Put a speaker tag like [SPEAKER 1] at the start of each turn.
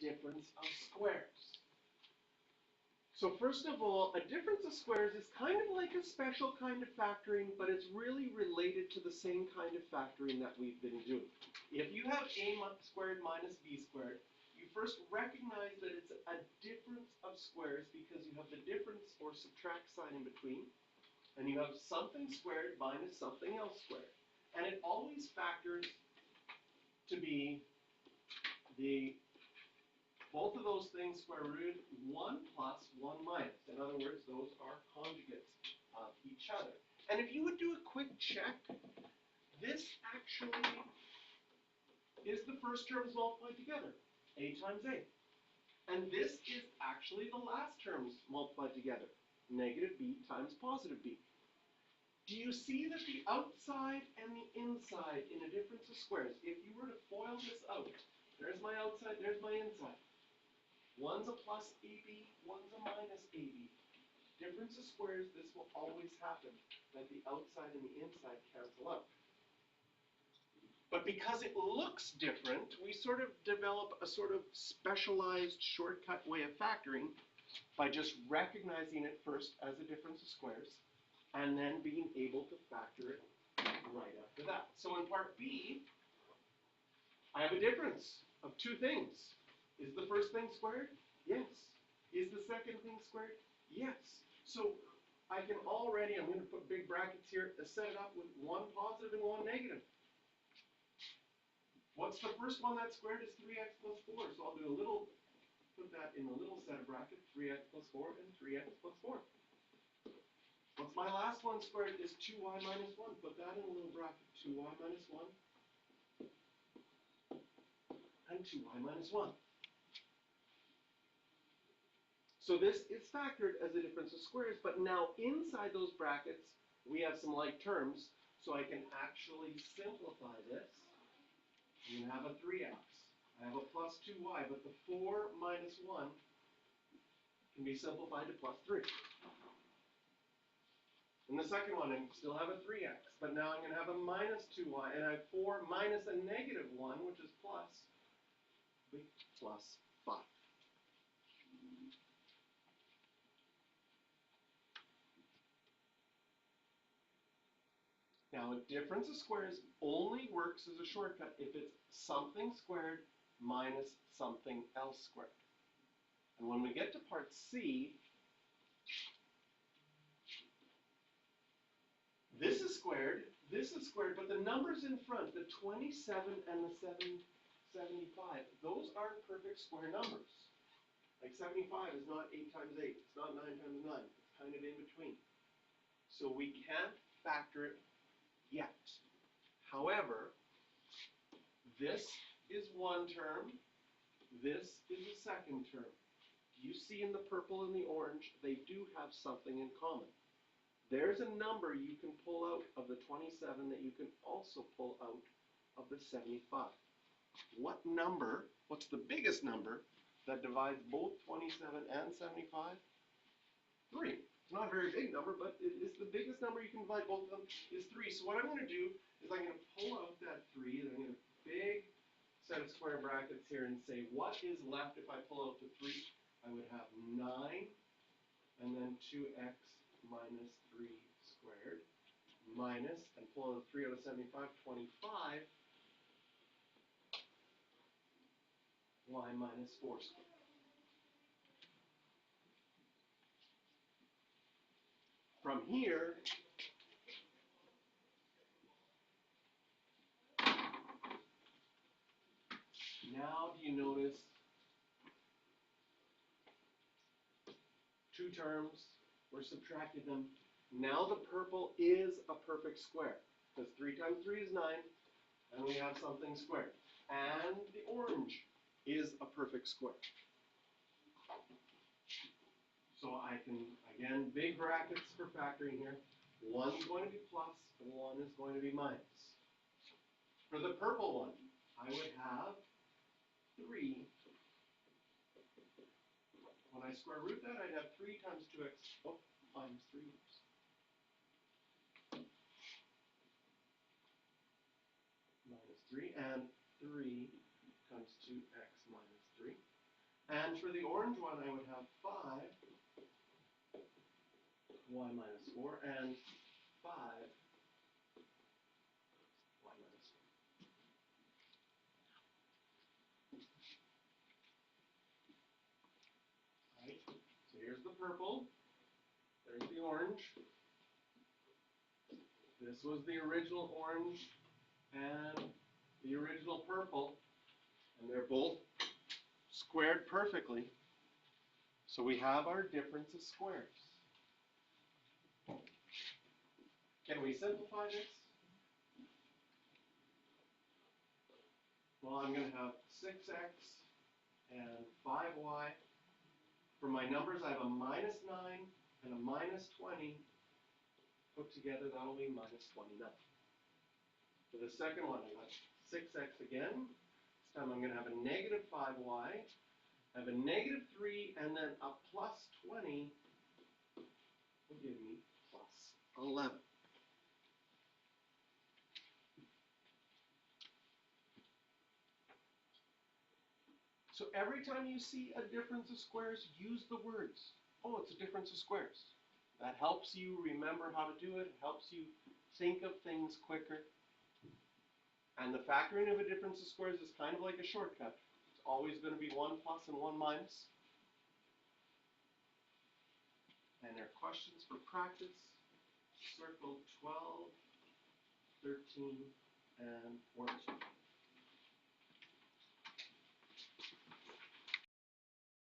[SPEAKER 1] difference of squares. So first of all, a difference of squares is kind of like a special kind of factoring, but it's really related to the same kind of factoring that we've been doing. If you have a squared minus b squared, you first recognize that it's a difference of squares because you have the difference or subtract sign in between, and you have something squared minus something else squared. And it always factors to be both of those things square rooted 1 plus 1 minus. In other words, those are conjugates of each other. And if you would do a quick check, this actually is the first terms multiplied together, a times a. And this is actually the last terms multiplied together, negative b times positive b. Do you see that the outside and the inside in a difference of squares, if you were to FOIL this out, there's my outside, there's my inside. One's a plus AB, one's a minus AB. Difference of squares, this will always happen, that the outside and the inside cancel out. But because it looks different, we sort of develop a sort of specialized shortcut way of factoring by just recognizing it first as a difference of squares and then being able to factor it right after that. So in part B, I have a difference of two things. Is the first thing squared? Yes. Is the second thing squared? Yes. So I can already, I'm going to put big brackets here, set it up with one positive and one negative. What's the first one that's squared is 3x plus 4. So I'll do a little, put that in a little set of brackets, 3x plus 4 and 3x plus 4. What's my last one squared is 2y minus 1. Put that in a little bracket, 2y minus 1 and 2y minus 1. So this is factored as a difference of squares, but now inside those brackets, we have some like terms, so I can actually simplify this. You have a 3x. I have a plus 2y, but the 4 minus 1 can be simplified to plus 3. In the second one, I still have a 3x, but now I'm going to have a minus 2y, and I have 4 minus a negative 1, which is plus 5. Now, a difference of squares only works as a shortcut if it's something squared minus something else squared. And when we get to part C, this is squared, but the numbers in front, the 27 and the 775, those aren't perfect square numbers. Like 75 is not 8 times 8, it's not 9 times 9, it's kind of in between. So we can't factor it yet. However, this is one term, this is a second term. You see in the purple and the orange, they do have something in common. There's a number you can pull out of the 27 that you can also pull out of the 75. What number, what's the biggest number that divides both 27 and 75? 3. It's not a very big number, but it is the biggest number you can divide both of them is 3. So what I'm going to do is I'm going to pull out that 3, and I'm going to big set of square brackets here and say what is left if I pull out the 3. I would have 9 and then 2x minus 3 squared minus, and pull out 3 out of 75, 25 y minus 4 squared. From here, now do you notice two terms, we're subtracting them. Now the purple is a perfect square, because 3 times 3 is 9, and we have something squared. And the orange is a perfect square. So I can, again, big brackets for factoring here. One's going to be plus, and one is going to be minus. For the purple one, I would have 3. When I square root that, I'd have 3 times 2x minus 3. Minus 3, and 3 times 2x minus 3. And for the orange one, I would have 5 y minus 4 and 5 y minus 4. Right? So here's the purple. There's the orange. This was the original orange and the original purple. And they're both squared perfectly. So we have our difference of squares. Can we simplify this? Well, I'm going to have 6x and 5y. For my numbers, I have a minus 9 and a minus 20. Put together, that'll be minus 29. For the second one, I got 6x again. This time I'm going to have a negative 5y. I have a negative 3, and then a plus 20 will give me plus 11. So every time you see a difference of squares, use the words, oh, it's a difference of squares. That helps you remember how to do it, helps you think of things quicker. And the factoring of a difference of squares is kind of like a shortcut. It's always going to be 1 plus and 1 minus. And there are questions for practice. Circle 12, 13, and 14.